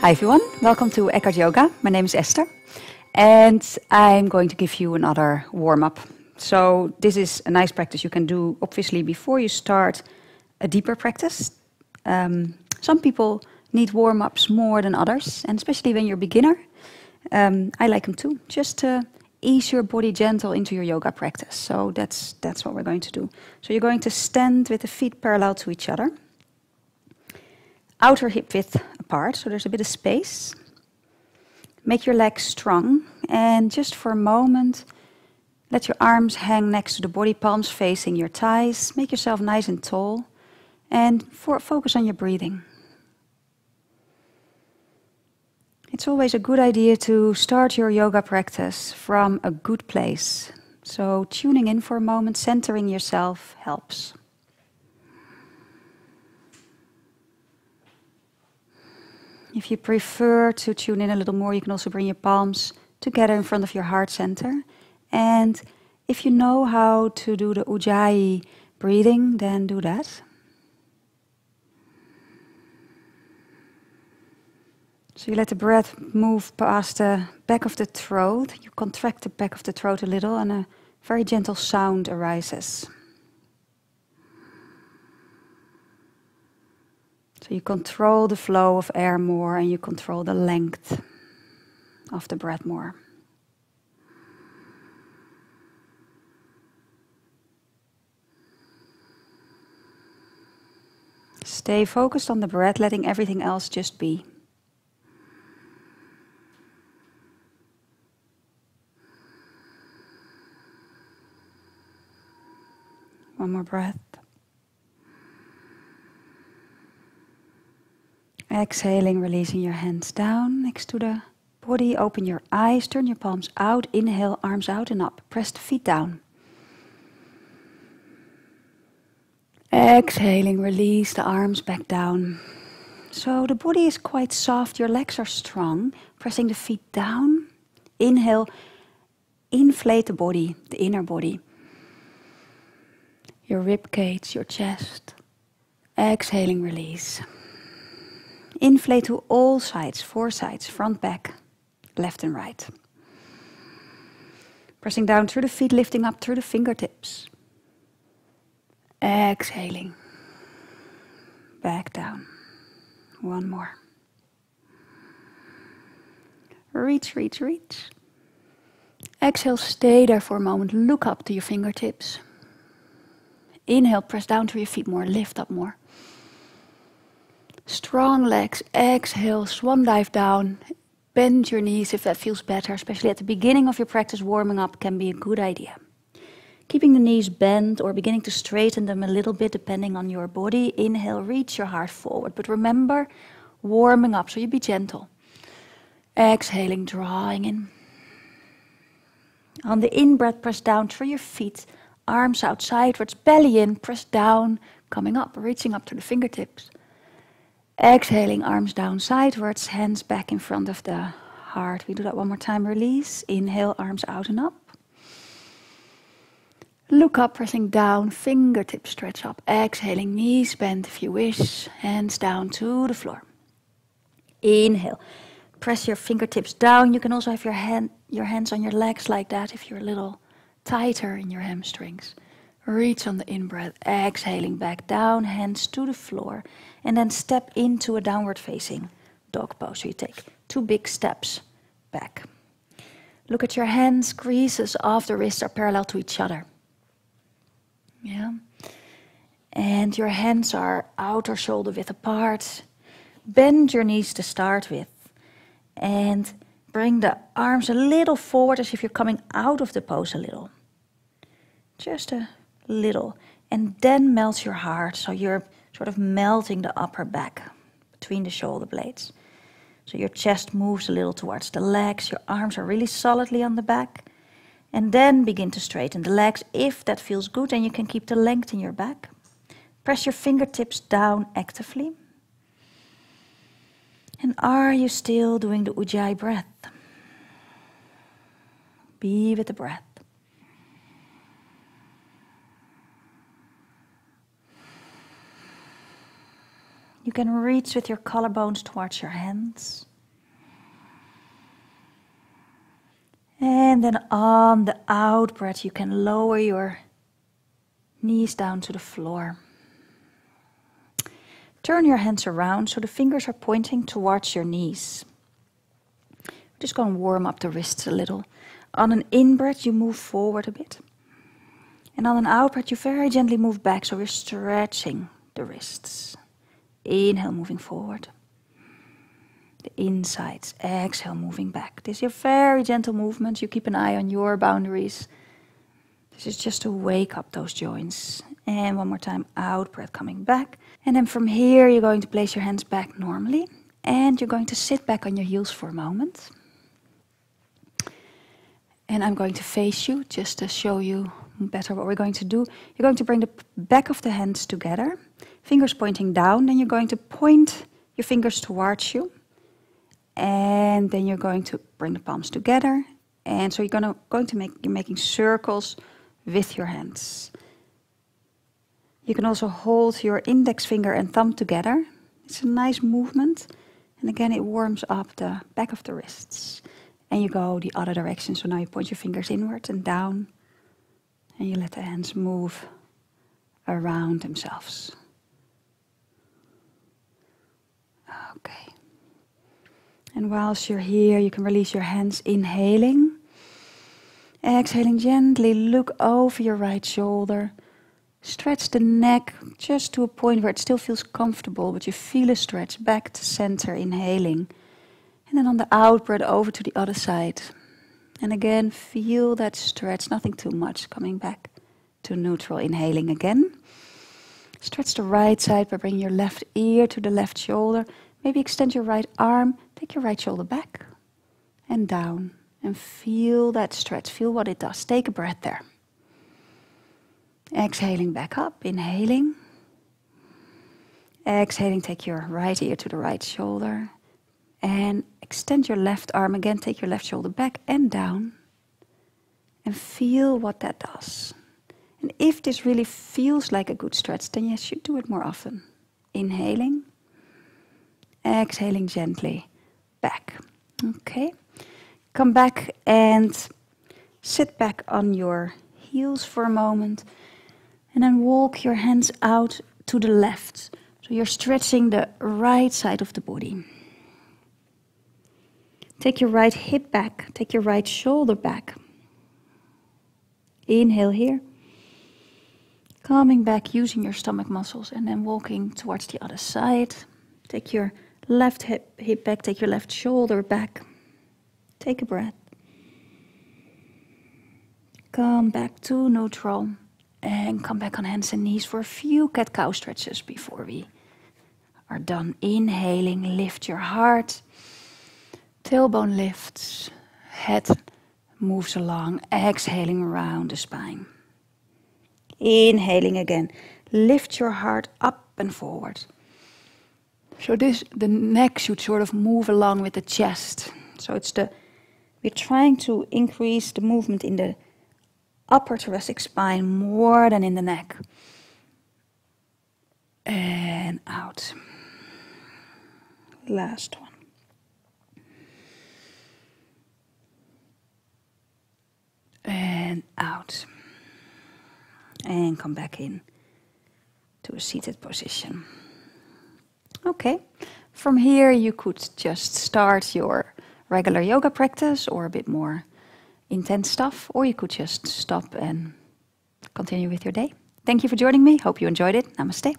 Hi everyone, welcome to Eckhart Yoga. My name is Esther and I'm going to give you another warm-up. So this is a nice practice you can do obviously before you start a deeper practice. Some people need warm-ups more than others, and especially when you're a beginner, I like them too, just to ease your body gentle into your yoga practice. So that's what we're going to do. So you're going to stand with the feet parallel to each other. Outer hip width apart, so there's a bit of space. Make your legs strong, and just for a moment, let your arms hang next to the body, palms facing your thighs. Make yourself nice and tall, and focus on your breathing. It's always a good idea to start your yoga practice from a good place. So tuning in for a moment, centering yourself helps. If you prefer to tune in a little more, you can also bring your palms together in front of your heart center. And if you know how to do the Ujjayi breathing, then do that. So you let the breath move past the back of the throat. You contract the back of the throat a little and a very gentle sound arises. So you control the flow of air more and you control the length of the breath more. Stay focused on the breath, letting everything else just be. One more breath. Exhaling, releasing your hands down next to the body. Open your eyes, turn your palms out. Inhale, arms out and up. Press the feet down. Exhaling, release the arms back down. So the body is quite soft, your legs are strong. Pressing the feet down. Inhale, inflate the body, the inner body. Your rib cage, your chest. Exhaling, release. Inflate to all sides, 4 sides, front, back, left and right. Pressing down through the feet, lifting up through the fingertips. Exhaling. Back down. One more. Reach, reach, reach. Exhale, stay there for a moment. Look up to your fingertips. Inhale, press down through your feet more, lift up more. Strong legs, exhale, swan dive down. Bend your knees if that feels better, especially at the beginning of your practice. Warming up can be a good idea. Keeping the knees bent or beginning to straighten them a little bit depending on your body. Inhale, reach your heart forward, but remember, warming up, so you be gentle. Exhaling, drawing in. On the in-breath, press down through your feet, arms out sideways, belly in, press down, coming up, reaching up to the fingertips. Exhaling, arms down sideways, hands back in front of the heart. We do that one more time. Release. Inhale, arms out and up. Look up, pressing down, fingertips stretch up. Exhaling, knees bend if you wish. Hands down to the floor. Inhale. Press your fingertips down. You can also have your hands on your legs like that if you're a little tighter in your hamstrings. Reach on the in-breath, exhaling back down, hands to the floor, and then step into a downward facing dog pose. So you take 2 big steps back. Look at your hands, creases of the wrists are parallel to each other. Yeah. And your hands are outer shoulder width apart. Bend your knees to start with. And bring the arms a little forward as if you're coming out of the pose a little. Just a little, and then melt your heart, so you're sort of melting the upper back between the shoulder blades. So your chest moves a little towards the legs, your arms are really solidly on the back, and then begin to straighten the legs if that feels good, and you can keep the length in your back. Press your fingertips down actively. And are you still doing the Ujjayi breath? Be with the breath. You can reach with your collarbones towards your hands. And then on the out breath, you can lower your knees down to the floor. Turn your hands around so the fingers are pointing towards your knees. Just going to warm up the wrists a little. On an in-breath, you move forward a bit. And on an out-breath, you very gently move back, so we're stretching the wrists. Inhale, moving forward. The insides. Exhale, moving back. This is a very gentle movement. You keep an eye on your boundaries. This is just to wake up those joints. And one more time, out-breath, coming back. And then from here, you're going to place your hands back normally. And you're going to sit back on your heels for a moment. And I'm going to face you just to show you better what we're going to do. You're going to bring the back of the hands together, fingers pointing down. Then you're going to point your fingers towards you. And then you're going to bring the palms together. And so you're making circles with your hands. You can also hold your index finger and thumb together. It's a nice movement. And again, it warms up the back of the wrists. And you go the other direction. So now you point your fingers inwards and down. And you let the hands move around themselves. Okay. And whilst you're here, you can release your hands, inhaling. Exhaling gently, look over your right shoulder. Stretch the neck just to a point where it still feels comfortable, but you feel a stretch back to center, inhaling. And then on the out breath, over to the other side. And again, feel that stretch, nothing too much, coming back to neutral, inhaling again. Stretch the right side by bringing your left ear to the left shoulder. Maybe extend your right arm, take your right shoulder back and down. And feel that stretch, feel what it does. Take a breath there. Exhaling back up, inhaling. Exhaling, take your right ear to the right shoulder. And extend your left arm again, take your left shoulder back and down. And feel what that does. And if this really feels like a good stretch, then you should do it more often. Inhaling. Exhaling gently back. Okay. Come back and sit back on your heels for a moment. And then walk your hands out to the left. So you're stretching the right side of the body. Take your right hip back. Take your right shoulder back. Inhale here. Coming back using your stomach muscles and then walking towards the other side. Take your left hip back. Take your left shoulder back. Take a breath. Come back to neutral. And come back on hands and knees for a few cat-cow stretches before we are done. Inhaling, lift your heart. Tailbone lifts. Head moves along. Exhaling around the spine. Inhaling again. Lift your heart up and forward. So the neck should sort of move along with the chest. So we're trying to increase the movement in the upper thoracic spine more than in the neck. And out. Last one. And out. And come back in to a seated position. Okay. From here you could just start your regular yoga practice or a bit more intense stuff, or you could just stop and continue with your day. Thank you for joining me. Hope you enjoyed it. Namaste.